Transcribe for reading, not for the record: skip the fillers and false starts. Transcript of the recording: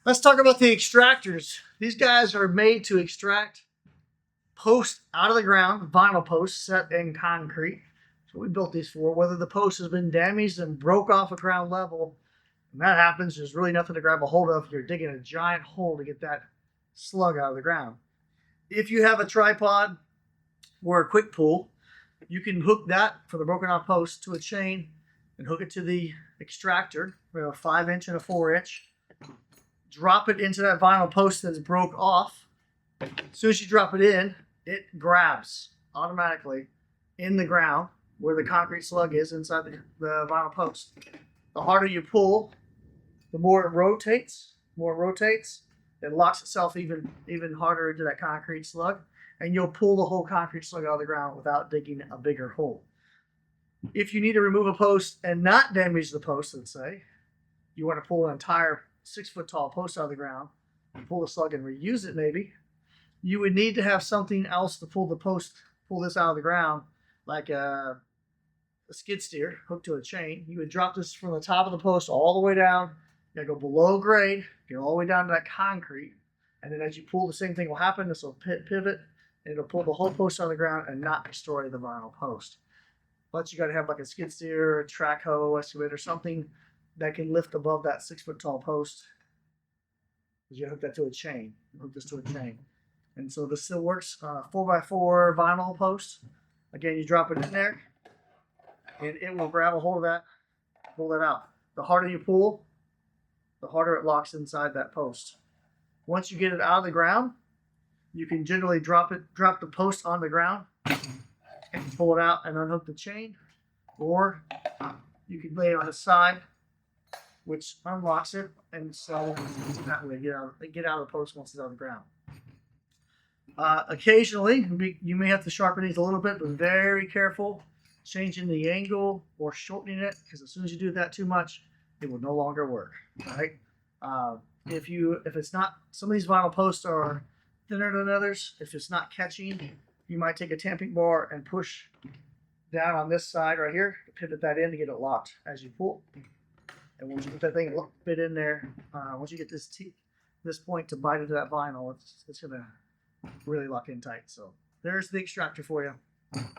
Let's talk about the extractors. These guys are made to extract posts out of the ground, vinyl posts set in concrete. So we built these for. Whether the post has been damaged and broke off at ground level, when that happens, there's really nothing to grab a hold of. You're digging a giant hole to get that slug out of the ground. If you have a tripod or a quick pull, you can hook that for the broken off post to a chain and hook it to the extractor. We have a 5-inch and a 4-inch. Drop it into that vinyl post that's broke off. As soon as you drop it in, it grabs automatically in the ground where the concrete slug is inside the vinyl post. The harder you pull, the more it rotates. It locks itself even harder into that concrete slug, and you'll pull the whole concrete slug out of the ground without digging a bigger hole. If you need to remove a post and not damage the post, let's say, you want to pull an entire 6-foot tall post out of the ground and pull the slug and reuse it maybe, you would need to have something else to pull this out of the ground, like a skid steer hooked to a chain. You would drop this from the top of the post all the way down. You gotta go below grade, get all the way down to that concrete, and then as you pull, the same thing will happen. This will pivot, and it'll pull the whole post out of the ground and not destroy the vinyl post. But you gotta have like a skid steer, a track hoe, excavator, something that can lift above that 6-foot tall post. You hook that to a chain. Hook this to a chain. And so this still works. 4x4 vinyl post. Again, you drop it in there, and it will grab a hold of that, pull that out. The harder you pull, the harder it locks inside that post. Once you get it out of the ground, you can generally drop the post on the ground, and pull it out and unhook the chain, or you can lay it on the side, which unlocks it, and so that way get out of the post once it's out of the ground. Occasionally, you may have to sharpen these a little bit, but very careful changing the angle or shortening it, because as soon as you do that too much, it will no longer work. Right? If it's not, some of these vinyl posts are thinner than others. If it's not catching, you might take a tamping bar and push down on this side right here, pivot that in to get it locked as you pull. And once you get that thing fit in there, once you get this point to bite into that vinyl, it's gonna really lock in tight. So there's the extractor for you.